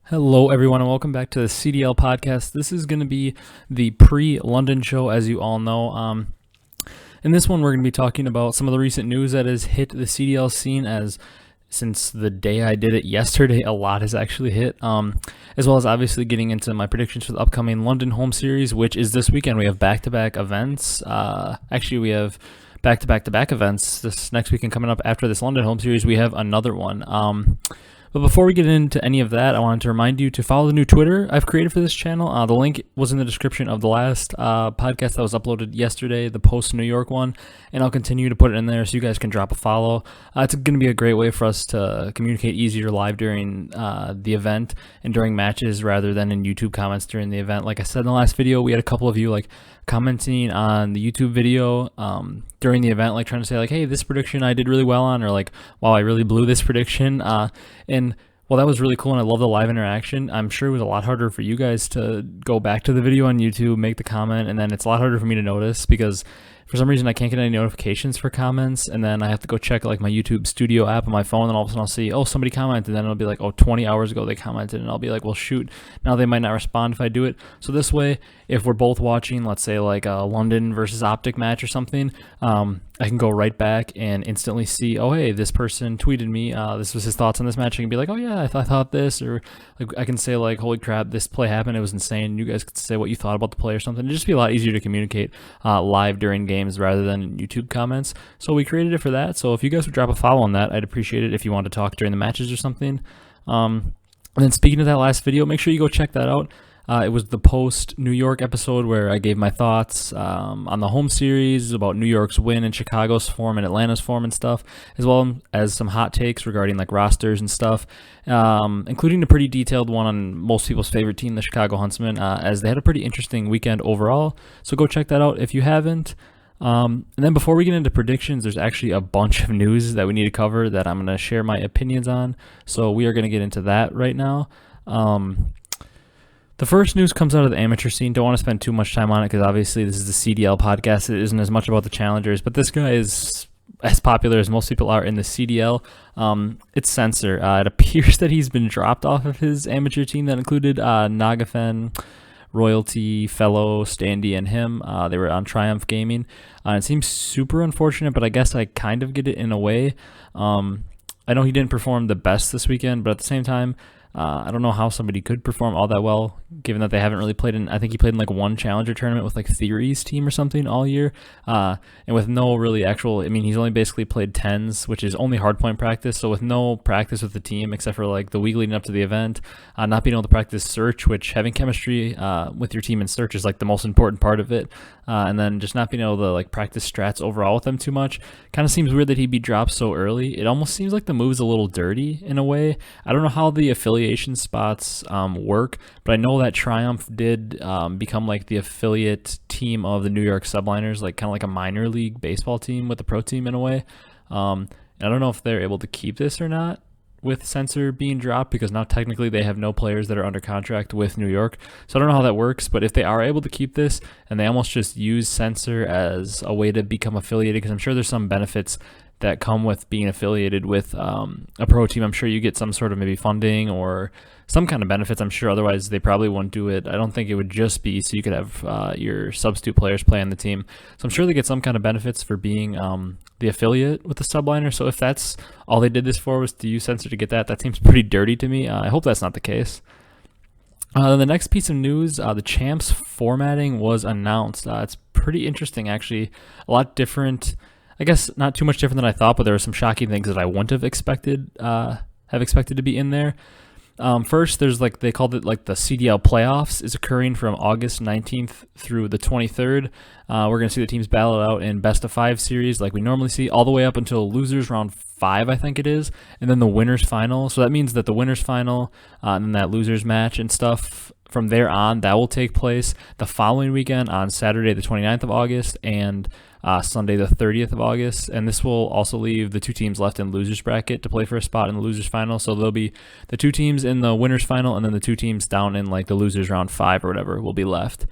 Hello, everyone, and welcome back to the Cdl podcast. This is going to be the pre-London show, as you all know. In this one, we're going to be talking about some of the recent news that has hit the Cdl scene, as since the day I did it yesterday, a lot has actually hit, as well as obviously getting into my predictions for the upcoming London home series, which is this weekend. We have back-to-back events. Actually, we have back-to-back events this next weekend coming up. After this London home series, we have another one. But before we get into any of that, I wanted to remind you to follow the new Twitter I've created for this channel. The link was in the description of the last podcast that was uploaded yesterday, the post-New York one, and I'll continue to put it in there so you guys can drop a follow. It's going to be a great way for us to communicate easier live during the event and during matches rather than in YouTube comments during the event. Like I said in the last video, we had a couple of you commenting on the YouTube video during the event, trying to say hey, this prediction I did really well on, or wow, I really blew this prediction. And well, that was really cool, and I love the live interaction. I'm sure it was a lot harder for you guys to go back to the video on YouTube, make the comment, and then it's a lot harder for me to notice because for some reason I can't get any notifications for comments, and then I have to go check my YouTube Studio app on my phone, and all of a sudden I'll see, oh, somebody commented, and then it'll be 20 hours ago they commented, and I'll be well, shoot, now they might not respond if I do it. So this way, if we're both watching, let's say a London versus Optic match or something, I can go right back and instantly see, oh, hey, this person tweeted me, this was his thoughts on this match. I can be oh, yeah, I thought this, or I can say holy crap, this play happened, it was insane. You guys could say what you thought about the play or something. It'd just be a lot easier to communicate live during games rather than in YouTube comments. So we created it for that. So if you guys would drop a follow on that, I'd appreciate it if you want to talk during the matches or something. And then speaking of that last video, make sure you go check that out. It was the post-New York episode where I gave my thoughts on the home series, about New York's win and Chicago's form and Atlanta's form and stuff, as well as some hot takes regarding rosters and stuff, including a pretty detailed one on most people's favorite team, the Chicago Huntsmen, as they had a pretty interesting weekend overall. So go check that out if you haven't. And then before we get into predictions, there's actually a bunch of news that we need to cover that I'm going to share my opinions on. So we are going to get into that right now. The first news comes out of the amateur scene. Don't want to spend too much time on it because obviously this is the CDL podcast. It isn't as much about the challengers, but this guy is as popular as most people are in the CDL. It's Censor. It appears that he's been dropped off of his amateur team that included Nagafen, Royalty, Fellow, Standy, and him. They were on Triumph Gaming. It seems super unfortunate, but I guess I kind of get it in a way. I know he didn't perform the best this weekend, but at the same time, I don't know how somebody could perform all that well, given that they haven't really played in, I think he played in one challenger tournament with Theory's team or something all year, and with no really actual, he's only basically played 10s, which is only hardpoint practice, so with no practice with the team except for the week leading up to the event, not being able to practice search, which having chemistry with your team in search is the most important part of it, and then just not being able to practice strats overall with them too much. Kind of seems weird that he'd be dropped so early. It almost seems like the move's a little dirty in a way. I don't know how the affiliation spots work, but I know that Triumph did become the affiliate team of the New York Subliners, kind of a minor league baseball team with the pro team in a way. And I don't know if they're able to keep this or not with Censor being dropped, because now technically they have no players that are under contract with New York. So I don't know how that works, but if they are able to keep this and they almost just use Censor as a way to become affiliated, because I'm sure there's some benefits that come with being affiliated with a pro team. I'm sure you get some sort of maybe funding or some kind of benefits. I'm sure otherwise they probably wouldn't do it. I don't think it would just be so you could have your substitute players play on the team. So I'm sure they get some kind of benefits for being the affiliate with the Subliner. So if that's all they did this for, was to use Censor to get that, that seems pretty dirty to me. I hope that's not the case. The next piece of news, the champs formatting was announced. It's pretty interesting, actually. A lot different. I guess not too much different than I thought, but there were some shocking things that I wouldn't have expected to be in there. First, there's they called it the Cdl Playoffs is occurring from August 19th through the 23rd. We're going to see the teams battle it out in best of 5 series like we normally see, all the way up until losers round 5, I think it is, and then the winners final. So that means that the winners final and then that losers match and stuff from there on, that will take place the following weekend on Saturday the 29th of August and Sunday the 30th of August, and this will also leave the 2 teams left in losers bracket to play for a spot in the losers final. So there'll be the 2 teams in the winners final, and then the 2 teams down in the losers round 5 or whatever will be left.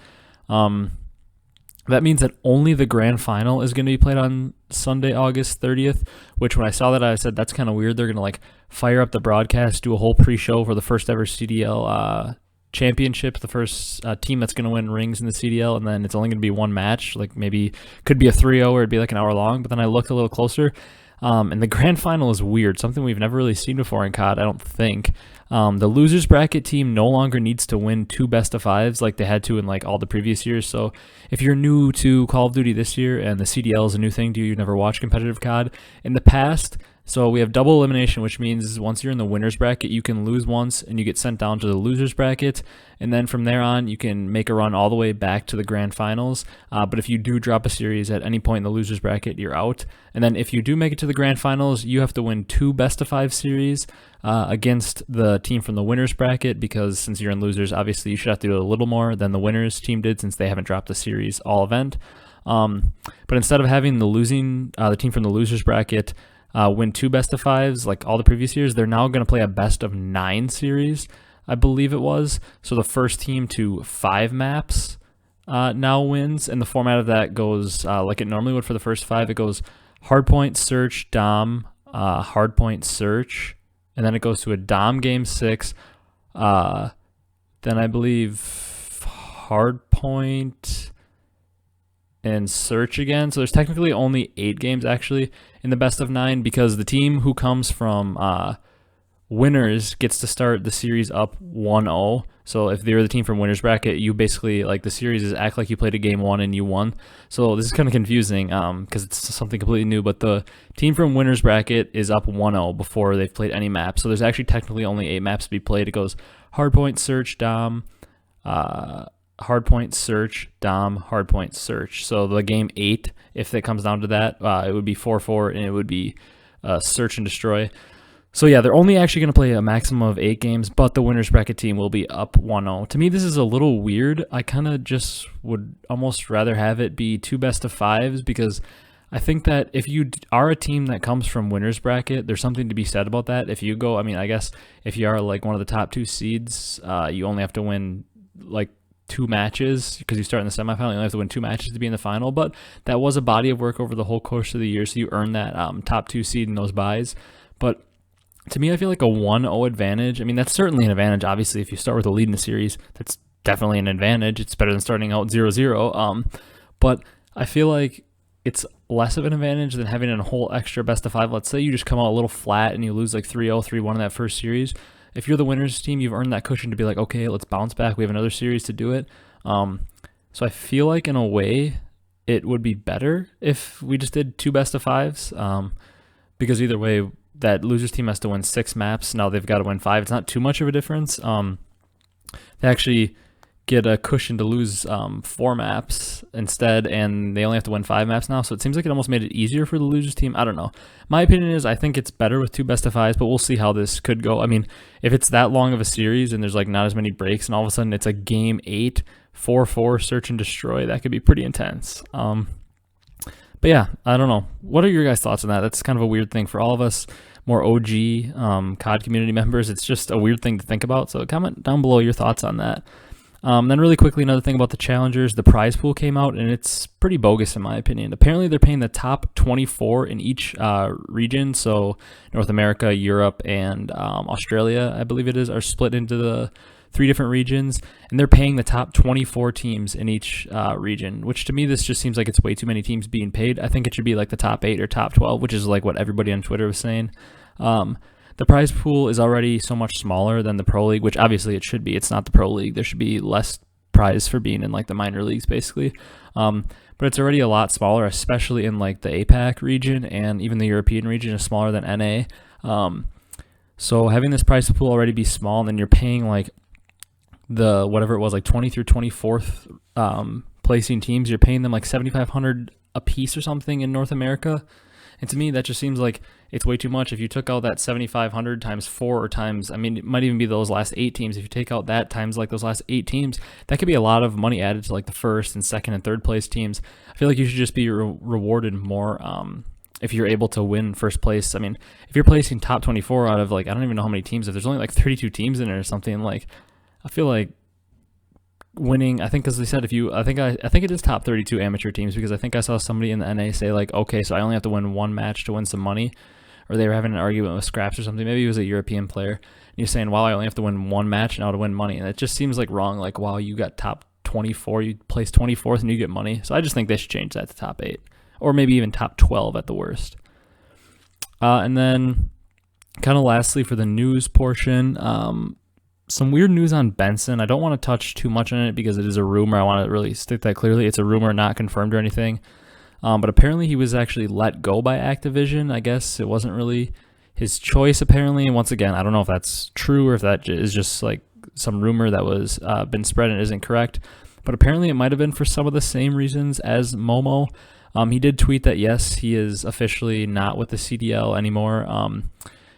That means that only the grand final is going to be played on Sunday, August 30th, which when I saw that, I said, that's kind of weird. They're going to like fire up the broadcast, do a whole pre-show for the first ever CDL championship, the first team that's going to win rings in the CDL, and then it's only going to be one match. Like maybe could be a 3-0 or it'd be like an hour long, but then I looked a little closer. And the grand final is weird, something we've never really seen before in COD, I don't think. The losers bracket team no longer needs to win 2 best-of-5s like they had to in like all the previous years. So if you're new to Call of Duty this year and the CDL is a new thing to you, you've never watched competitive COD, in the past, so we have double elimination, which means once you're in the winners bracket, you can lose once and you get sent down to the losers bracket. And then from there on, you can make a run all the way back to the grand finals. But if you do drop a series at any point in the losers bracket, you're out. And then if you do make it to the grand finals, you have to win 2 best-of-5 series against the team from the winners bracket, because since you're in losers, obviously you should have to do a little more than the winners team did since they haven't dropped the series all event. But instead of having the team from the losers bracket win 2 best-of-5s like all the previous years, they're now going to play a best-of-9 series, I believe it was. So the first team to 5 maps now wins, and the format of that goes like it normally would for the first 5. It goes hardpoint, search, dom, hardpoint, search, and then it goes to a dom game 6, then I believe hardpoint and search again. So there's technically only 8 games actually in the best-of-9, because the team who comes from winners gets to start the series up 1-0. So if they're the team from winners bracket, you basically, like, the series is act like you played a game 1 and you won. So this is kind of confusing because it's something completely new, but the team from winners bracket is up 1-0 before they've played any map. So there's actually technically only 8 maps to be played. It goes hardpoint, search, dom, hardpoint, search, dom, hardpoint, search. So the game 8, if it comes down to that, it would be 4-4, and it would be search and destroy. So yeah, they're only actually going to play a maximum of 8 games, but the winners bracket team will be up 1-0. To me, this is a little weird. I kind of just would almost rather have it be 2 best-of-5s, because I think that if you are a team that comes from winners bracket, there's something to be said about that. If you go, I mean, I guess if you are like one of the top 2 seeds, you only have to win like 2 matches, because you start in the semifinal. You only have to win 2 matches to be in the final, but that was a body of work over the whole course of the year, so you earn that top 2 seed in those buys. But to me, I feel like a 1-0 advantage, I mean, that's certainly an advantage. Obviously, if you start with a lead in the series, that's definitely an advantage. It's better than starting out 0-0. But I feel like it's less of an advantage than having a whole extra best-of-5. Let's say you just come out a little flat and you lose like 3-0, 3-1 in that first series. If you're the winners team, you've earned that cushion to be like, okay, let's bounce back. We have another series to do it. So I feel like in a way, it would be better if we just did 2 best-of-5s, because either way, that losers team has to win 6 maps. Now they've got to win 5. It's not too much of a difference. They actually get a cushion to lose 4 maps instead, and they only have to win 5 maps now. So it seems like it almost made it easier for the losers team. I don't know. My opinion is I think it's better with 2 best-of-5s, but we'll see how this could go. I mean, if it's that long of a series and there's like not as many breaks, and all of a sudden it's a game 8, 4-4, search and destroy, that could be pretty intense. But yeah, I don't know. What are your guys' thoughts on that? That's kind of a weird thing for all of us more OG COD community members. It's just a weird thing to think about. So comment down below your thoughts on that. Then really quickly, another thing about the challengers, the prize pool came out, and it's pretty bogus in my opinion. Apparently they're paying the top 24 in each region. So North America, Europe, and Australia, I believe it is, are split into the 3 different regions, and they're paying the top 24 teams in each region, which to me, this just seems like it's way too many teams being paid. I think it should be like the top 8 or top 12, which is like what everybody on Twitter was saying. The prize pool is already so much smaller than the Pro League, which obviously it should be. It's not the Pro League. There should be less prize for being in like the minor leagues, basically. But it's already a lot smaller, especially in like the APAC region, and even the European region is smaller than NA. So having this prize pool already be small, and then you're paying like the whatever it was, like 20 through 24th placing teams, you're paying them like $7,500 a piece or something in North America. And to me, that just seems like it's way too much. If you took out that 7,500 times 4 or times, I mean, it might even be those last 8 teams. If you take out that times like those last 8 teams, that could be a lot of money added to like the first and second and third place teams. I feel like you should just be rewarded more if you're able to win first place. I mean, if you're placing top 24 out of like, I don't even know how many teams, if there's only like 32 teams in it or something, like, I feel like winning. I think because they said I think it is top 32 amateur teams, because I think I saw somebody in the NA say like, okay, so I only have to win one match to win some money, or they were having an argument with Scraps or something. Maybe he was a European player. And you're saying, well, I only have to win one match now to win money, and it just seems like wrong. Like, wow, you got top 24, you place 24th, and you get money. So I just think they should change that to top 8, or maybe even top 12 at the worst. And then, kind of lastly for the news portion, some weird news on Benson. I don't want to touch too much on it because it is a rumor. I want to really state that clearly. It's a rumor, not confirmed or anything. But apparently he was actually let go by Activision. I guess it wasn't really his choice, apparently. And once again, I don't know if that's true or if that is just like some rumor that was been spread and isn't correct. But apparently it might have been for some of the same reasons as Momo. He did tweet that, yes, he is officially not with the CDL anymore.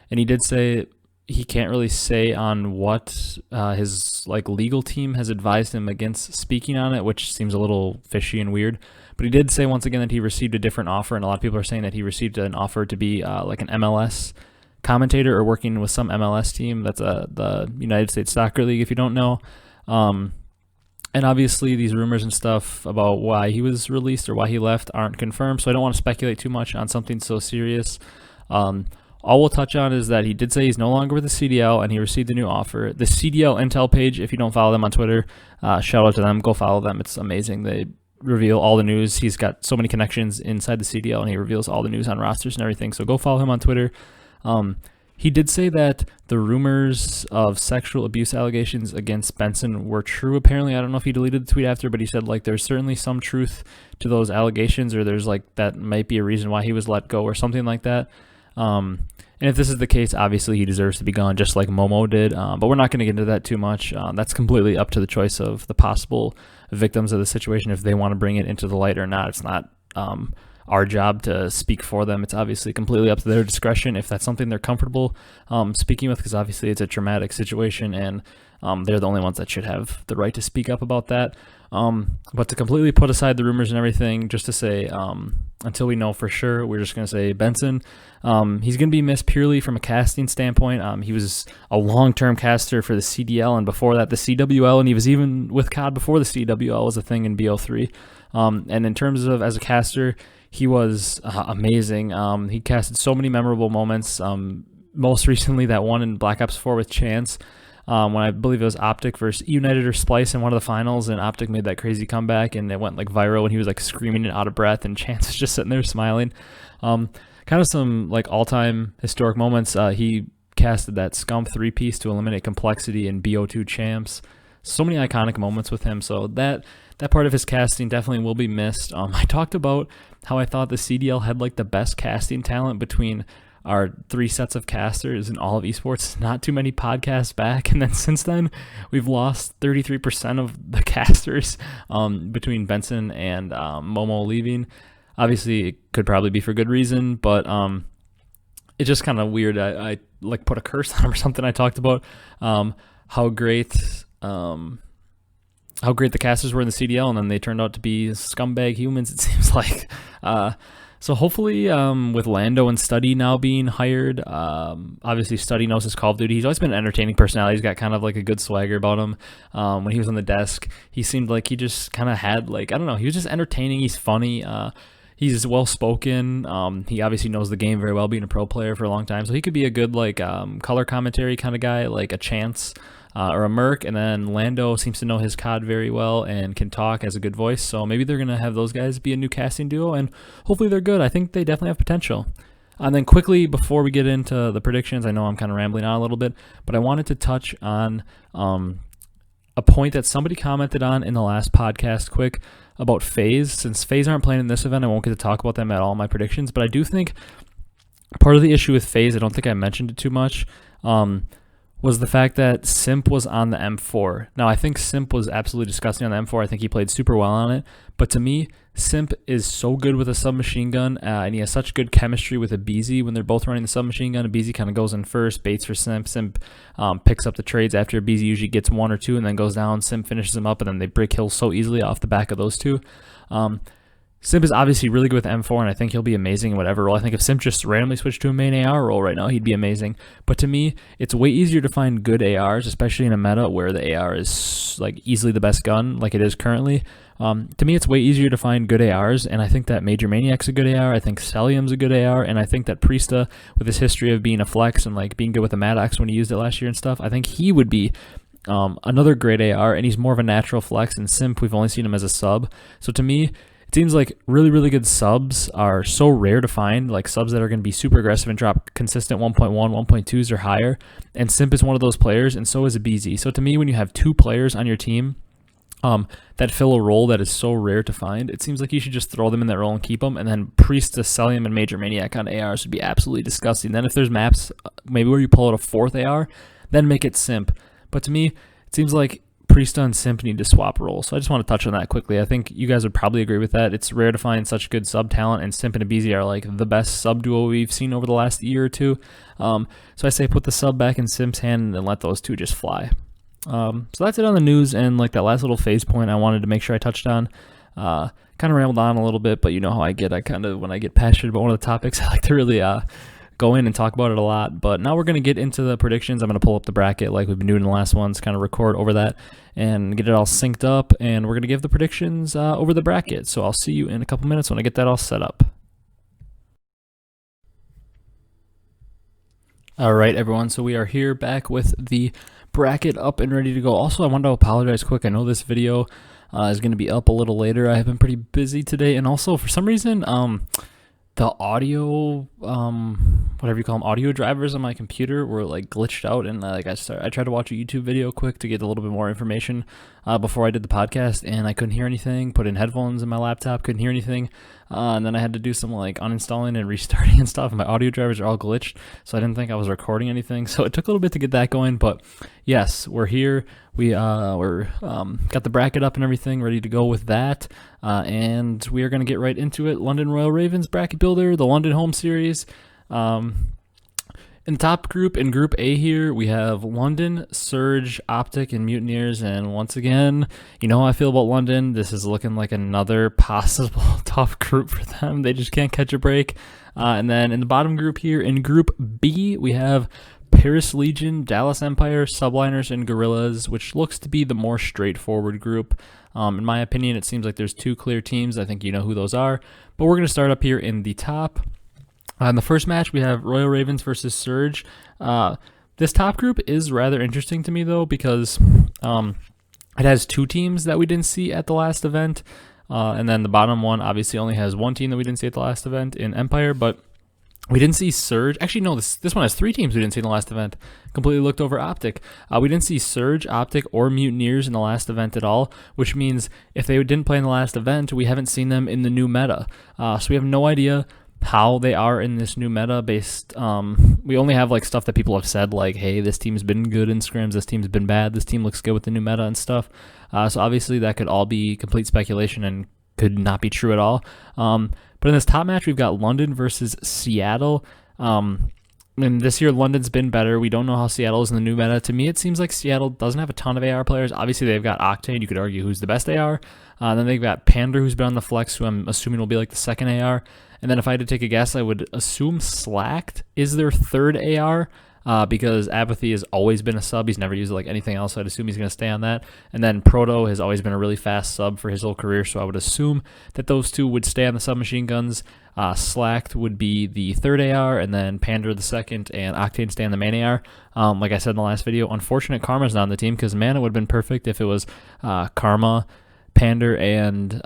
And he did say he can't really say on what his like legal team has advised him against speaking on it, which seems a little fishy and weird. But he did say once again that he received a different offer, and a lot of people are saying that he received an offer to be like an MLS commentator or working with some MLS team. That's the United States Soccer League, if you don't know. And obviously these rumors and stuff about why he was released or why he left aren't confirmed, so I don't want to speculate too much on something so serious. All we'll touch on is that he did say he's no longer with the CDL and he received a new offer. The CDL Intel page, if you don't follow them on Twitter, shout out to them. Go follow them. It's amazing. They reveal all the news. He's got so many connections inside the CDL, and he reveals all the news on rosters and everything. So go follow him on Twitter. He did say that the rumors of sexual abuse allegations against Benson were true. Apparently, I don't know if he deleted the tweet after, but he said like there's certainly some truth to those allegations, or there's like that might be a reason why he was let go or something like that. And if this is the case, obviously he deserves to be gone, just like Momo did. But we're not going to get into that too much. That's completely up to the choice of the possible victims of the situation if they want to bring it into the light or not. It's not our job to speak for them. It's obviously completely up to their discretion if that's something they're comfortable speaking with, because obviously it's a traumatic situation, and they're the only ones that should have the right to speak up about that. But to completely put aside the rumors and everything, just to say, until we know for sure, we're just going to say Benson, he's going to be missed purely from a casting standpoint. He was a long-term caster for the CDL, and before that, the CWL, and he was even with COD before the CWL was a thing in BO3. And in terms of as a caster, he was amazing. He casted so many memorable moments. Most recently, that one in Black Ops 4 with Chance, when I believe it was Optic versus United or Splice in one of the finals, and Optic made that crazy comeback, and it went like viral, and he was like screaming and out of breath, and Chance was just sitting there smiling. Kind of some like all-time historic moments. He casted that Scump 3-piece to eliminate complexity in BO2 champs. So many iconic moments with him. So that part of his casting definitely will be missed. I talked about how I thought the CDL had like the best casting talent between our 3 sets of casters in all of esports, not too many podcasts back. And then since then, we've lost 33% of the casters between Benson and Momo leaving. Obviously, it could probably be for good reason, but it's just kind of weird. I like put a curse on him or something. I talked about how great the casters were in the CDL, and then they turned out to be scumbag humans, it seems like. So hopefully with Lando and Study now being hired, obviously Study knows his Call of Duty. He's always been an entertaining personality. He's got kind of like a good swagger about him. When he was on the desk, he seemed like he just kind of had like, I don't know, he was just entertaining. He's funny. He's well-spoken. He obviously knows the game very well, being a pro player for a long time. So he could be a good like color commentary kind of guy, like a Chance or a Merk. And then Lando seems to know his COD very well and can talk, has a good voice. So maybe they're going to have those guys be a new casting duo, and hopefully they're good. I think they definitely have potential. And then quickly, before we get into the predictions, I know I'm kind of rambling on a little bit, but I wanted to touch on a point that somebody commented on in the last podcast quick about Faze. Since Faze aren't playing in this event, I won't get to talk about them at all in my predictions, but I do think part of the issue with Faze, I don't think I mentioned it too much, was the fact that Simp was on the M4. Now, I think Simp was absolutely disgusting on the M4. I think he played super well on it. But to me, Simp is so good with a submachine gun, and he has such good chemistry with Abezy when they're both running the submachine gun. Abezy kind of goes in first, baits for Simp. Simp picks up the trades after Abezy usually gets 1 or 2 and then goes down. Simp finishes him up, and then they break kills so easily off the back of those two. Simp is obviously really good with M4, and I think he'll be amazing in whatever role. I think if Simp just randomly switched to a main AR role right now, he'd be amazing. But to me, it's way easier to find good ARs, especially in a meta where the AR is like easily the best gun, like it is currently. To me, it's way easier to find good ARs, and I think that Major Maniac's a good AR. I think Cellium's a good AR, and I think that Priestahh, with his history of being a flex and like being good with the Maddox when he used it last year and stuff, I think he would be another great AR, and he's more of a natural flex. And Simp, we've only seen him as a sub. So to me, it seems like really, really good subs are so rare to find, like subs that are going to be super aggressive and drop consistent 1.1, 1.2s or higher. And Simp is one of those players, and so is Abezy. So to me, when you have two players on your team that fill a role that is so rare to find, it seems like you should just throw them in that role and keep them. And then Priestahh, Cellium, and Major Maniac on ARs would be absolutely disgusting. Then if there's maps, maybe where you pull out a fourth AR, then make it Simp. But to me, it seems like Priestahh and Simp need to swap roles. So I just want to touch on that quickly. I think you guys would probably agree with that. It's rare to find such good sub talent, and Simp and Abezy are like the best sub duo we've seen over the last year or two. So I say put the sub back in Simp's hand and then let those two just fly. So that's it on the news, and like that last little Faze point I wanted to make sure I touched on. Kind of rambled on a little bit, but you know how I get. When I get passionate about one of the topics, I like to really go in and talk about it a lot. But now we're going to get into the predictions. I'm going to pull up the bracket like we've been doing in the last ones, kind of record over that and get it all synced up, and we're going to give the predictions over the bracket. So I'll see you in a couple minutes when I get that all set up. All right, everyone, so we are here back with the bracket up and ready to go. Also, I wanted to apologize quick. I know this video is going to be up a little later. I have been pretty busy today, and also for some reason the audio, whatever you call them, audio drivers on my computer were like glitched out, and I tried to watch a YouTube video quick to get a little bit more information before I did the podcast, and I couldn't hear anything. Put in headphones in my laptop, couldn't hear anything, and then I had to do some like uninstalling and restarting and stuff, and my audio drivers are all glitched, so I didn't think I was recording anything, so it took a little bit to get that going. But yes, we're here. We're got the bracket up and everything ready to go with that, and we are going to get right into it. London Royal Ravens bracket builder, the London home series. In the top group, in Group A here, we have London, Surge, Optic, and Mutineers. And once again, you know how I feel about London. This is looking like another possible tough group for them. They just can't catch a break. And then in the bottom group here, in Group B, we have Paris Legion, Dallas Empire, Subliners, and Gorillas, which looks to be the more straightforward group. In my opinion, it seems like there's two clear teams. I think you know who those are. But we're going to start up here in the top. In the first match, we have Royal Ravens versus Surge. This top group is rather interesting to me, though, because it has two teams that we didn't see at the last event. And then the bottom one obviously only has one team that we didn't see at the last event in Empire, but we didn't see Surge. Actually, no, this one has three teams we didn't see in the last event. Completely looked over Optic. We didn't see Surge, Optic, or Mutineers in the last event at all, which means if they didn't play in the last event, we haven't seen them in the new meta. So we have no idea how they are in this new meta based. We only have like stuff that people have said, like, hey, this team's been good in scrims, this team's been bad, this team looks good with the new meta and stuff. So obviously that could all be complete speculation and could not be true at all. But in this top match, we've got London versus Seattle. And this year, London's been better. We don't know how Seattle is in the new meta. To me, it seems like Seattle doesn't have a ton of AR players. Obviously, they've got Octane. You could argue who's the best AR. Then they've got Pander, who's been on the flex, who I'm assuming will be like the second AR. And then if I had to take a guess, I would assume Slacked is their third AR. Because Abezy has always been a sub. He's never used it like anything else, so I'd assume he's going to stay on that. And then Proto has always been a really fast sub for his whole career, so I would assume that those two would stay on the submachine guns. Slacked would be the third AR, and then Pander the second, and Octane stay on the main AR. Like I said in the last video, unfortunate Karma's not on the team, because man, it would have been perfect if it was Karma, Pander, and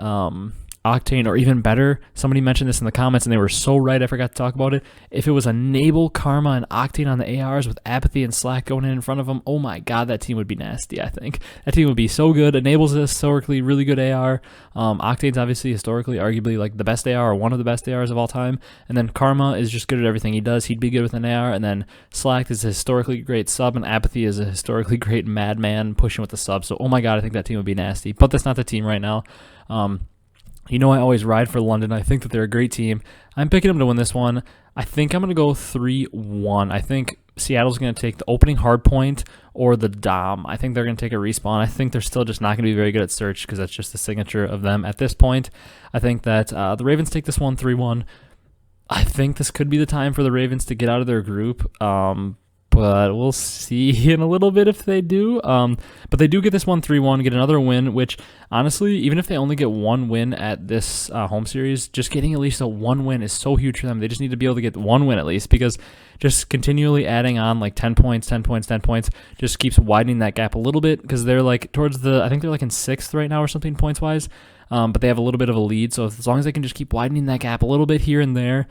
Octane, or even better, somebody mentioned this in the comments and they were so right, I forgot to talk about it. If it was Enable, Karma, and Octane on the ARs with Abezy and Slack going in front of them, oh my god, that team would be nasty, I think. That team would be so good. Enable's a historically really good AR. Octane's obviously historically arguably like the best AR or one of the best ARs of all time. And then Karma is just good at everything he does. He'd be good with an AR. And then Slack is a historically great sub, and Abezy is a historically great madman pushing with the sub. So, oh my god, I think that team would be nasty. But that's not the team right now. You know I always ride for London. I think that they're a great team. I'm picking them to win this one. I think I'm going to go 3-1. I think Seattle's going to take the opening hard point or the Dom. I think they're going to take a respawn. I think they're still just not going to be very good at search because that's just the signature of them at this point. I think that the Ravens take this one 3-1. I think this could be the time for the Ravens to get out of their group, but we'll see in a little bit if they do. But they do get this one 3-1, get another win, which honestly, even if they only get one win at this home series, just getting at least a one win is so huge for them. They just need to be able to get one win at least, because just continually adding on like 10 points, 10 points, 10 points just keeps widening that gap a little bit, because they're like towards the, I think they're like in 6th right now or something points wise. But they have a little bit of a lead, so as long as they can just keep widening that gap a little bit here and there,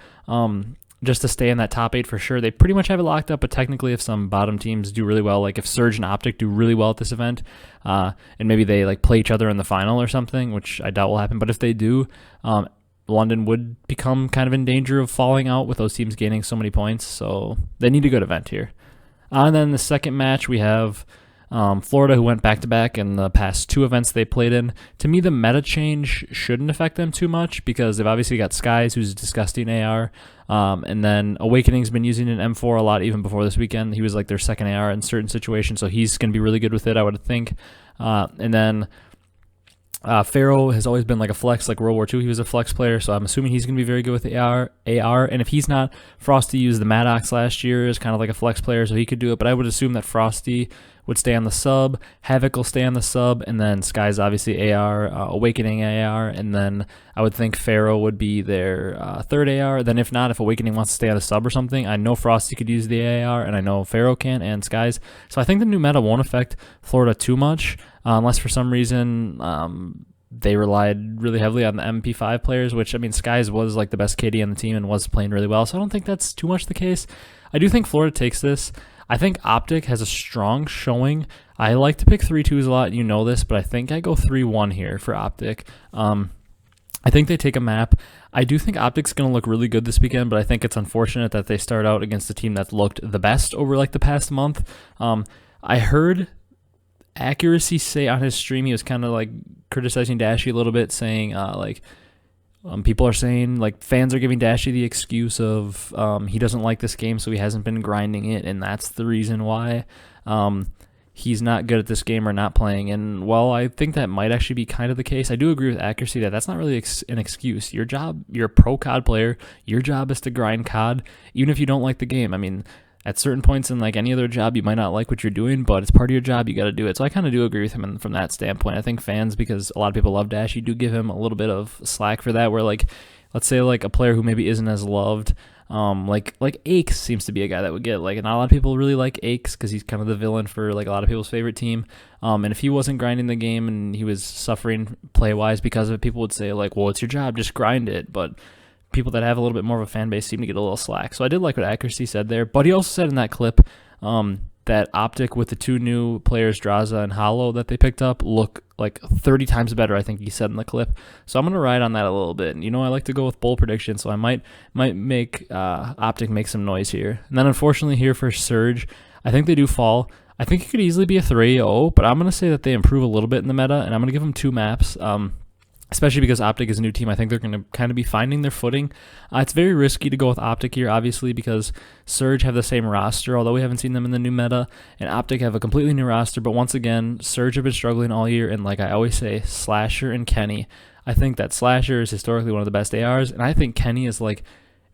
just to stay in that top 8 for sure. They pretty much have it locked up, but technically if some bottom teams do really well, like if Surge and Optic do really well at this event, and maybe they like play each other in the final or something, which I doubt will happen, but if they do, London would become kind of in danger of falling out with those teams gaining so many points, so they need a good event here. And then the second match, we have Florida, who went back-to-back in the past 2 events they played in. To me, the meta change shouldn't affect them too much because they've obviously got Skies, who's a disgusting AR, and then Awakening's been using an M4 a lot even before this weekend. He was like their second AR in certain situations, so he's going to be really good with it, I would think. And then Pharaoh has always been like a flex, like World War II. He was a flex player, so I'm assuming he's going to be very good with the AR. And if he's not, Frosty used the Maddox last year as kind of like a flex player, so he could do it. But I would assume that Frosty would stay on the sub, Havoc will stay on the sub, and then Sky's obviously AR, Awakening AR, and then I would think Pharaoh would be their third AR. Then if not, if Awakening wants to stay on the sub or something, I know Frosty could use the AR, and I know Pharaoh can, and Skies. So I think the new meta won't affect Florida too much, unless for some reason they relied really heavily on the MP5 players, which, I mean, Skies was like the best KD on the team and was playing really well, so I don't think that's too much the case. I do think Florida takes this. I think Optic has a strong showing. I like to pick 3-2s a lot, you know this, but I think I go 3-1 here for Optic. I think they take a map. I do think Optic's going to look really good this weekend, but I think it's unfortunate that they start out against a team that's looked the best over like the past month. I heard Accuracy say on his stream, he was kind of like criticizing Dashy a little bit, saying people are saying, like, fans are giving Dashy the excuse of he doesn't like this game, so he hasn't been grinding it, and that's the reason why he's not good at this game or not playing. And while I think that might actually be kind of the case, I do agree with Accuracy that that's not really an excuse. Your job, you're a pro COD player, your job is to grind COD, even if you don't like the game. I mean, at certain points in like any other job, you might not like what you're doing, but it's part of your job. You got to do it. So I kind of do agree with him from that standpoint. I think fans, because a lot of people love Dash, you do give him a little bit of slack for that. Where like, let's say like a player who maybe isn't as loved, like Hecz seems to be a guy that would get like, not a lot of people really like Hecz because he's kind of the villain for like a lot of people's favorite team. And if he wasn't grinding the game and he was suffering play wise because of it, people would say like, well, it's your job, just grind it. But people that have a little bit more of a fan base seem to get a little slack. So I did like what Accuracy said there. But he also said in that clip that Optic with the 2 new players, Draza and Hollow, that they picked up look like 30 times better, I think he said in the clip. So I'm going to ride on that a little bit. And, you know, I like to go with bold predictions, so I might make Optic make some noise here. And then unfortunately here for Surge, I think they do fall. I think it could easily be a 3-0, but I'm going to say that they improve a little bit in the meta, and I'm going to give them 2 maps. Especially because Optic is a new team, I think they're going to kind of be finding their footing. It's very risky to go with Optic here, obviously, because Surge have the same roster, although we haven't seen them in the new meta, and Optic have a completely new roster. But once again, Surge have been struggling all year, and like I always say, Slasher and Kenny. I think that Slasher is historically one of the best ARs, and I think Kenny is like,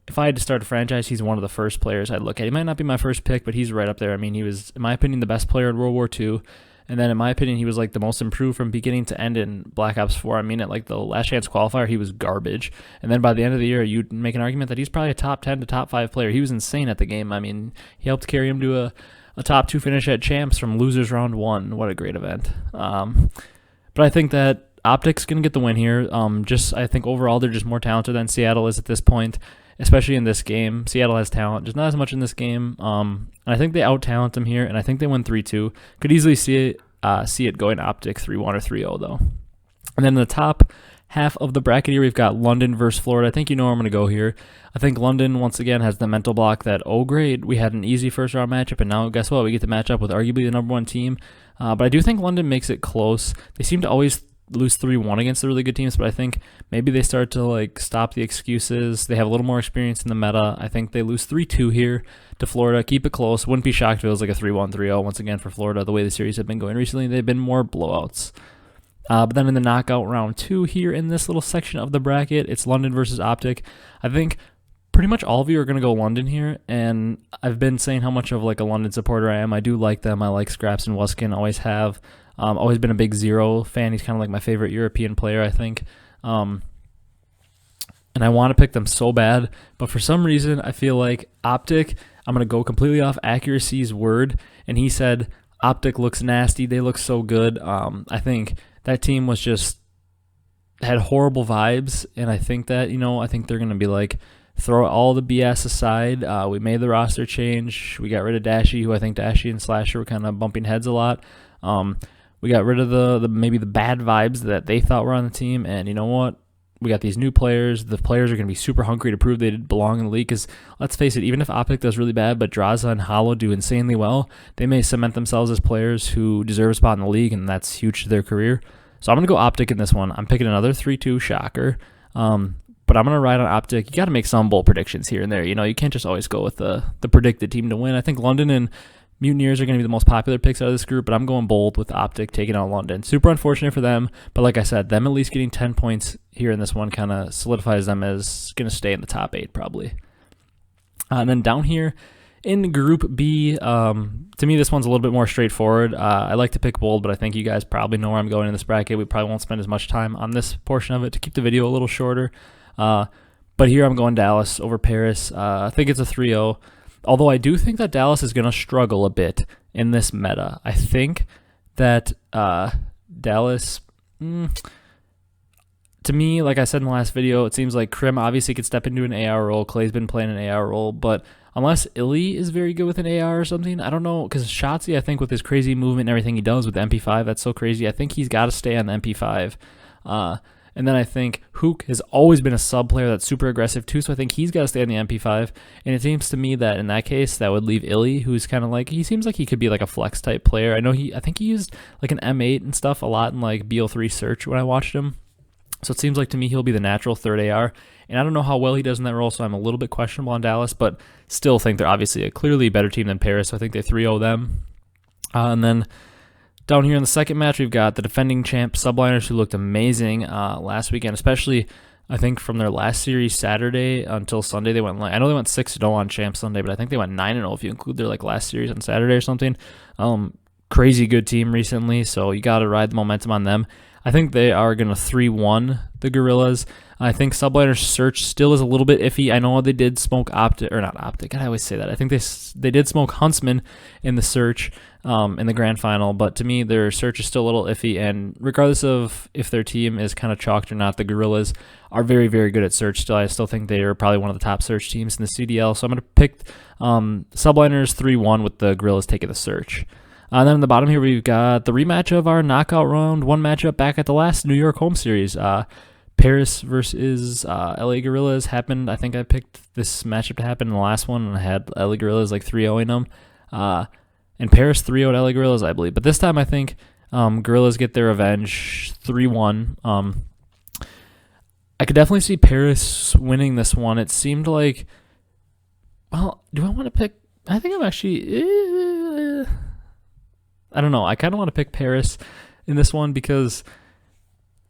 if I had to start a franchise, he's one of the first players I'd look at. He might not be my first pick, but he's right up there. I mean, he was, in my opinion, the best player in World War II. And then, in my opinion, he was like the most improved from beginning to end in Black Ops 4. I mean, at like the Last Chance qualifier, he was garbage. And then by the end of the year, you'd make an argument that he's probably a top 10 to top 5 player. He was insane at the game. I mean, he helped carry him to a top 2 finish at Champs from Losers Round 1. What a great event. But I think that Optic's going to get the win here. I think overall they're just more talented than Seattle is at this point, especially in this game. Seattle has talent, just not as much in this game. And I think they out-talent them here, and I think they win 3-2. Could easily see it going Optic 3-1 or 3-0, though. And then in the top half of the bracket here, we've got London versus Florida. I think you know where I'm going to go here. I think London, once again, has the mental block that, oh, great, we had an easy first-round matchup, and now, guess what, we get to match up with arguably the #1 team. But I do think London makes it close. They seem to always lose 3-1 against the really good teams, but I think maybe they start to like stop the excuses. They have a little more experience in the meta. I think they lose 3-2 here to Florida. Keep it close. Wouldn't be shocked if it was like a 3-1, 3-0 once again for Florida. The way the series have been going recently, they've been more blowouts. But then in the knockout round 2 here in this little section of the bracket, it's London versus Optic. I think pretty much all of you are going to go London here, and I've been saying how much of like a London supporter I am. I do like them. I like Scraps and Wuskin, always have. Always been a big Zero fan. He's kind of like my favorite European player, I think. And I want to pick them so bad, but for some reason, I feel like Optic, I'm going to go completely off Accuracy's word, and he said, Optic looks nasty. They look so good. I think that team was just, had horrible vibes, and I think that, I think they're going to be like, throw all the BS aside. We made the roster change. We got rid of Dashy, who I think Dashy and Slasher were kind of bumping heads a lot. We got rid of the maybe the bad vibes that they thought were on the team, and you know what? We got these new players. The players are going to be super hungry to prove they belong in the league, because let's face it, even if Optic does really bad, but Draza and Hollow do insanely well, they may cement themselves as players who deserve a spot in the league, and that's huge to their career. So I'm going to go Optic in this one. I'm picking another 3-2 shocker, but I'm going to ride on Optic. You got to make some bold predictions here and there. You can't just always go with the predicted team to win. I think London and Mutineers are going to be the most popular picks out of this group, but I'm going bold with Optic taking out London. Super unfortunate for them, but like I said, them at least getting 10 points here in this one kind of solidifies them as going to stay in the top 8 probably. And then down here in Group B, to me this one's a little bit more straightforward. I like to pick bold, but I think you guys probably know where I'm going in this bracket. We probably won't spend as much time on this portion of it to keep the video a little shorter. But here I'm going Dallas over Paris. I think it's a 3-0. Although I do think that Dallas is going to struggle a bit in this meta. I think that Dallas, to me, like I said in the last video, it seems like Krim obviously could step into an AR role. Clay's been playing an AR role, but unless Illy is very good with an AR or something, I don't know, because Shotzzy, I think with his crazy movement and everything he does with the MP5, that's so crazy. I think he's got to stay on the MP5. And then I think Hook has always been a sub player that's super aggressive too, so I think he's got to stay on the MP5. And it seems to me that in that case, that would leave Illy, who's kind of like, he seems like he could be like a flex type player. I think he used like an M8 and stuff a lot in like BO3 search when I watched him. So it seems like to me he'll be the natural third AR. And I don't know how well he does in that role, so I'm a little bit questionable on Dallas, but still think they're obviously a clearly better team than Paris. So I think they 3-0 them. And then down here in the second match, we've got the defending champ Subliners, who looked amazing last weekend, especially I think from their last series Saturday until Sunday. They went I know they went 6-0 on Champ Sunday, but I think they went 9-0 if you include their like last series on Saturday or something. Crazy good team recently, so you got to ride the momentum on them. I think they are going to 3-1 the Gorillas. I think Subliners search still is a little bit iffy. I know they did smoke Optic, or not Optic, I always say that. I think they did smoke Huntsman in the search in the grand final, but to me their search is still a little iffy, and regardless of if their team is kind of chalked or not, the Gorillas are very, very good at search still. I still think they are probably one of the top search teams in the CDL, so I'm going to pick Subliners 3-1 with the Gorillas taking the search. And then in the bottom here, we've got the rematch of our knockout round 1 matchup back at the last New York home series. Paris versus LA Gorillas happened. I think I picked this matchup to happen in the last one, and I had LA Gorillas like 3-0ing them. And Paris 3-0'd LA Gorillas, I believe. But this time I think Gorillas get their revenge 3-1. I could definitely see Paris winning this one. It seemed like, well, do I want to pick? I think I'm actually... I don't know. I kind of want to pick Paris in this one because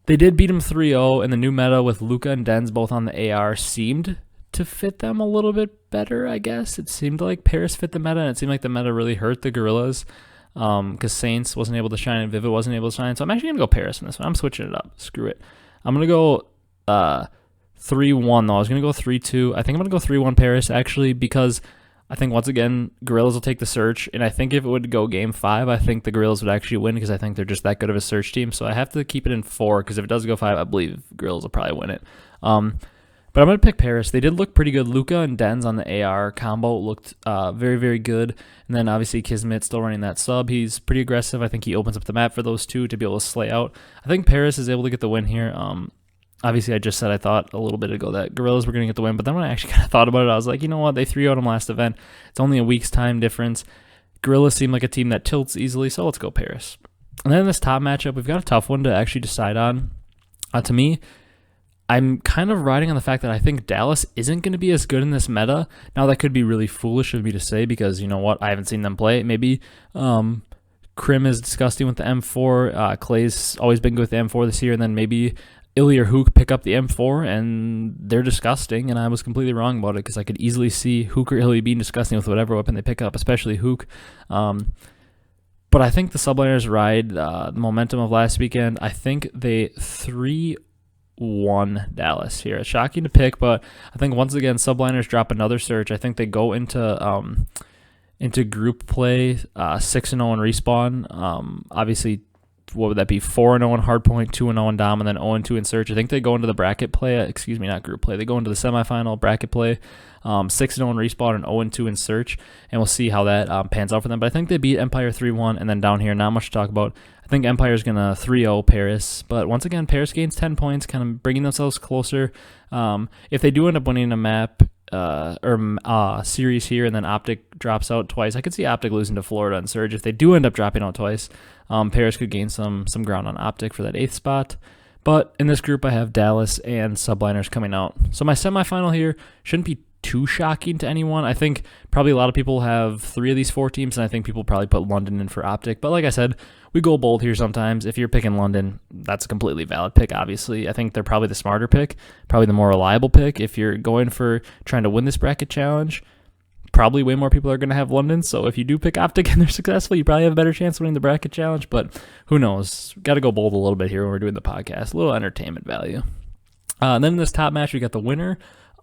they did beat them 3-0, and the new meta with Luca and Denz both on the AR seemed to fit them a little bit better, I guess. It seemed like Paris fit the meta, and it seemed like the meta really hurt the Gorillas because Saints wasn't able to shine and Vivid wasn't able to shine. So I'm actually going to go Paris in this one. I'm switching it up. Screw it. I'm going to go 3-1, though. I was going to go 3-2. I think I'm going to go 3-1 Paris, actually, because I think, once again, Gorillas will take the search, and I think if it would go Game 5, I think the Gorillas would actually win because I think they're just that good of a search team. So I have to keep it in 4 because if it does go 5, I believe Gorillas will probably win it. But I'm going to pick Paris. They did look pretty good. Luca and Denz on the AR combo looked very, very good. And then, obviously, Kismet still running that sub. He's pretty aggressive. I think he opens up the map for those two to be able to slay out. I think Paris is able to get the win here. Obviously, I just said I thought a little bit ago that Gorillas were going to get the win, but then when I actually kind of thought about it, I was like, you know what? They 3-0'd them last event. It's only a week's time difference. Gorillas seem like a team that tilts easily, so let's go Paris. And then in this top matchup, we've got a tough one to actually decide on. To me, I'm kind of riding on the fact that I think Dallas isn't going to be as good in this meta. Now, that could be really foolish of me to say because, you know what, I haven't seen them play. Maybe Krim is disgusting with the M4. Clay's always been good with the M4 this year. And then maybe Illy or Hook pick up the M4 and they're disgusting. And I was completely wrong about it because I could easily see Hook or Illy being disgusting with whatever weapon they pick up, especially Hook. But I think the Subliners ride the momentum of last weekend. I think they 3-1 Dallas here. It's shocking to pick, but I think once again Subliners drop another surge. I think they go into group play 6-0 in respawn. Obviously, what would that be? 4-0 in hardpoint, 2-0 in dom, and then 0-2 in search. I think they go into the bracket play. Excuse me, not group play. They go into the semifinal bracket play. 6-0 in respawn and 0-2 in search, and we'll see how that pans out for them. But I think they beat Empire 3-1, and then down here, not much to talk about. I think Empire's going to 3-0 Paris, but once again, Paris gains 10 points, kind of bringing themselves closer. If they do end up winning a map or series here, and then Optic drops out twice, I could see Optic losing to Florida and Surge. If they do end up dropping out twice, Paris could gain some ground on Optic for that 8th spot. But in this group, I have Dallas and Subliners coming out. So my semifinal here shouldn't be too shocking to anyone. I think probably a lot of people have 3 of these 4 teams, and I think people probably put London in for Optic. But like I said, we go bold here sometimes. If you're picking London, that's a completely valid pick, obviously. I think they're probably the smarter pick, probably the more reliable pick. If you're going for trying to win this bracket challenge, probably way more people are going to have London. So if you do pick Optic and they're successful, you probably have a better chance of winning the bracket challenge. But who knows? Got to go bold a little bit here when we're doing the podcast. A little entertainment value. And then in this top match, we got the winner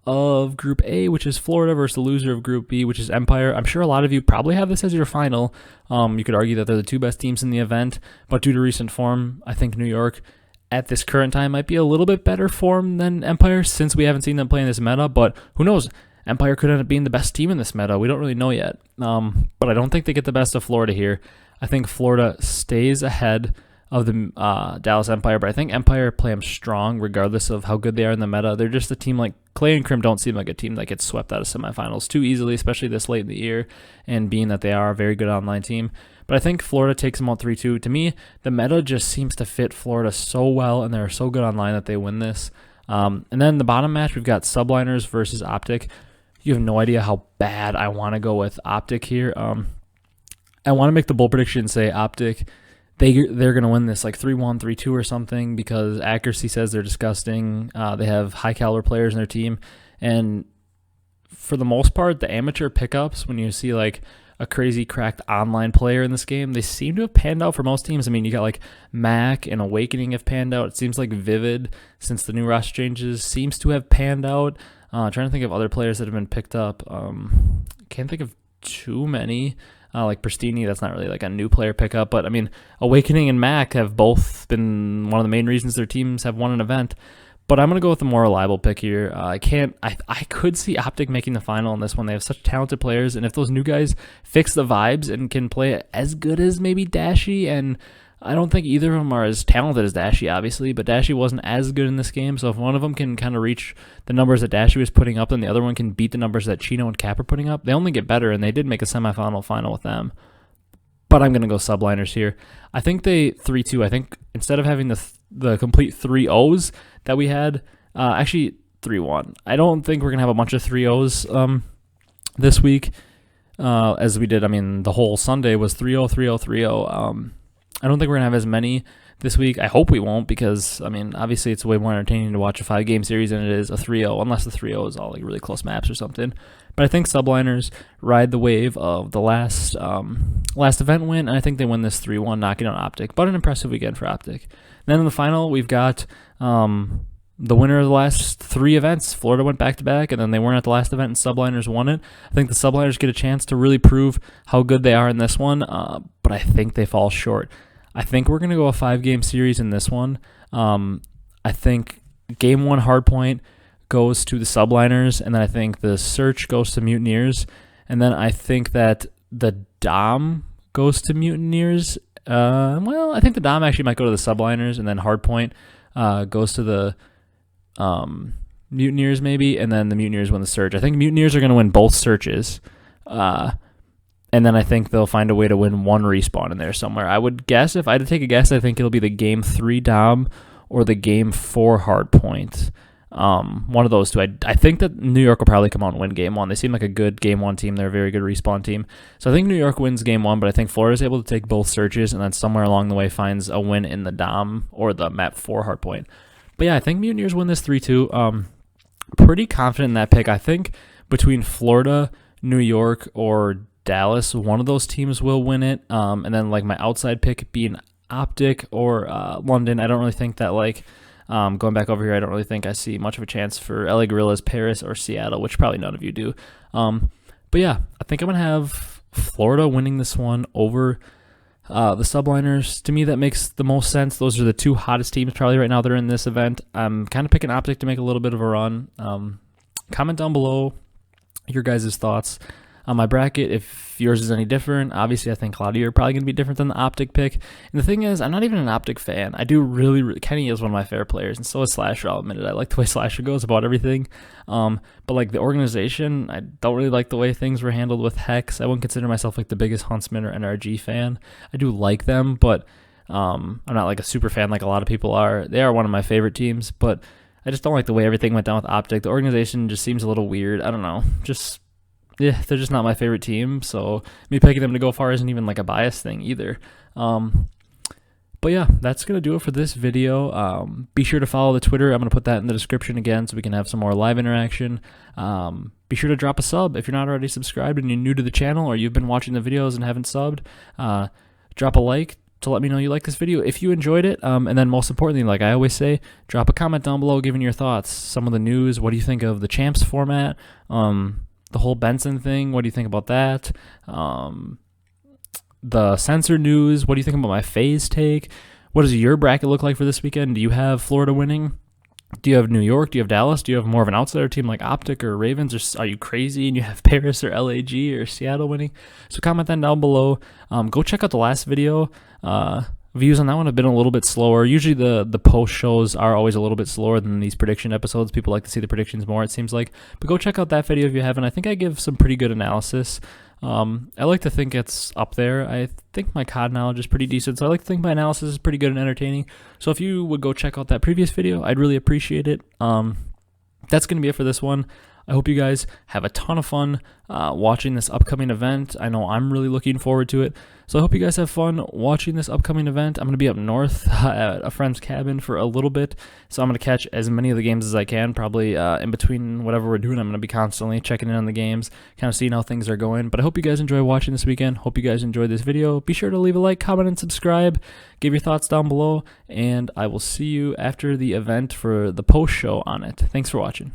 of Group A, which is Florida, versus the loser of Group B, which is Empire. I'm sure a lot of you probably have this as your final. You could argue that they're the 2 best teams in the event, but due to recent form, I think New York at this current time might be a little bit better form than Empire since we haven't seen them play in this meta, but who knows? Empire could end up being the best team in this meta. We don't really know yet, but I don't think they get the best of Florida here. I think Florida stays ahead of the Dallas Empire, but I think Empire play them strong regardless of how good they are in the meta. They're just a team like Clay and Krim don't seem like a team that gets swept out of semifinals too easily, especially this late in the year, and being that they are a very good online team. But I think Florida takes them out 3-2. To me, the meta just seems to fit Florida so well, and they're so good online that they win this. And then the bottom match, we've got Subliners versus Optic. You have no idea how bad I want to go with Optic here. I want to make the bold prediction and say Optic, they're going to win this like 3-1, 3-2 or something because accuracy says they're disgusting. They have high caliber players in their team. And for the most part, the amateur pickups, when you see like a crazy cracked online player in this game, they seem to have panned out for most teams. I mean, you got like Mac and Awakening have panned out. It seems like Vivid, since the new roster changes, seems to have panned out. Trying to think of other players that have been picked up. Can't think of too many. Like Prestinni, that's not really like a new player pickup, but I mean, Awakening and Mac have both been one of the main reasons their teams have won an event. But I'm going to go with the more reliable pick here. I could see Optic making the final in this one. They have such talented players, and if those new guys fix the vibes and can play as good as maybe Dashy, and I don't think either of them are as talented as Dashy, obviously, but Dashy wasn't as good in this game, so if one of them can kind of reach the numbers that Dashy was putting up, then the other one can beat the numbers that Chino and Cap are putting up, they only get better, and they did make a semifinal final with them. But I'm going to go Subliners here. I think they 3-2. I think instead of having the complete 3-0s that we had, actually 3-1. I don't think we're going to have a bunch of 3-0s this week as we did. I mean, the whole Sunday was 3-0, 3-0, 3-0. I don't think we're going to have as many this week. I hope we won't because, I mean, obviously it's way more entertaining to watch a 5-game series than it is a 3-0, unless the 3-0 is all like really close maps or something. But I think Subliners ride the wave of the last event win, and I think they win this 3-1, knocking out Optic. But an impressive weekend for Optic. And then in the final, we've got the winner of the last 3 events. Florida went back-to-back, and then they weren't at the last event, and Subliners won it. I think the Subliners get a chance to really prove how good they are in this one, but I think they fall short. I think we're going to go a 5-game series in this one. I think Game 1 Hardpoint goes to the Subliners, and then I think the Search goes to Mutineers, and then I think that the Dom goes to Mutineers. Well, I think the Dom actually might go to the Subliners, and then Hardpoint goes to the Mutineers maybe, and then the Mutineers win the Search. I think Mutineers are going to win both Searches. And And then I think they'll find a way to win one respawn in there somewhere. I would guess, if I had to take a guess, I think it'll be the Game 3 Dom or the Game 4 Hardpoint. One of those two. I think that New York will probably come out and win Game 1. They seem like a good Game 1 team. They're a very good respawn team. So I think New York wins Game 1, but I think Florida's able to take both searches and then somewhere along the way finds a win in the Dom or the Map 4 Hardpoint. But yeah, I think Mutineers win this 3-2. Pretty confident in that pick. I think between Florida, New York, or Dallas, one of those teams will win it. And then like my outside pick being Optic or London. I don't really think that going back over here, I don't really think I see much of a chance for LA Gorillas, Paris, or Seattle, which probably none of you do. But yeah, I think I'm going to have Florida winning this one over the Subliners. To me, that makes the most sense. Those are the two hottest teams probably right now that are in this event. I'm kind of picking Optic to make a little bit of a run. Comment down below your guys' thoughts on my bracket, if yours is any different. Obviously, I think a lot of you are probably going to be different than the Optic pick. And the thing is, I'm not even an Optic fan. I do really Kenny is one of my favorite players, and so is Slasher, I'll admit it. I like the way Slasher goes about everything. But like the organization, I don't really like the way things were handled with Hecz. I wouldn't consider myself like the biggest Huntsman or NRG fan. I do like them, but I'm not like a super fan like a lot of people are. They are one of my favorite teams, but I just don't like the way everything went down with Optic. The organization just seems a little weird. I don't know. Yeah, they're just not my favorite team, so me picking them to go far isn't even like a bias thing either. But yeah, that's going to do it for this video. Be sure to follow the Twitter. I'm going to put that in the description again so we can have some more live interaction. Be sure to drop a sub if you're not already subscribed and you're new to the channel or you've been watching the videos and haven't subbed. Drop a like to let me know you like this video if you enjoyed it. And then most importantly, like I always say, drop a comment down below giving your thoughts. Some of the news, what do you think of the champs format? The whole Benson thing, what do you think about that? The censor news, what do you think about my Faze take? What does your bracket look like for this weekend? Do you have Florida winning? Do you have New York? Do you have Dallas? Do you have more of an outsider team like Optic or Ravens? Or are you crazy and you have Paris or LAG or Seattle winning? So comment that down below. Go check out the last video. Views on that one have been a little bit slower. Usually the post shows are always a little bit slower than these prediction episodes. People like to see the predictions more, it seems like. But go check out that video if you haven't. I think I give some pretty good analysis. I like to think it's up there. I think my COD knowledge is pretty decent, so I like to think my analysis is pretty good and entertaining. So if you would go check out that previous video, I'd really appreciate it. That's going to be it for this one. I hope you guys have a ton of fun watching this upcoming event. I know I'm really looking forward to it. So I hope you guys have fun watching this upcoming event. I'm going to be up north at a friend's cabin for a little bit. So I'm going to catch as many of the games as I can. Probably in between whatever we're doing, I'm going to be constantly checking in on the games, kind of seeing how things are going. But I hope you guys enjoy watching this weekend. Hope you guys enjoyed this video. Be sure to leave a like, comment, and subscribe. Give your thoughts down below. And I will see you after the event for the post show on it. Thanks for watching.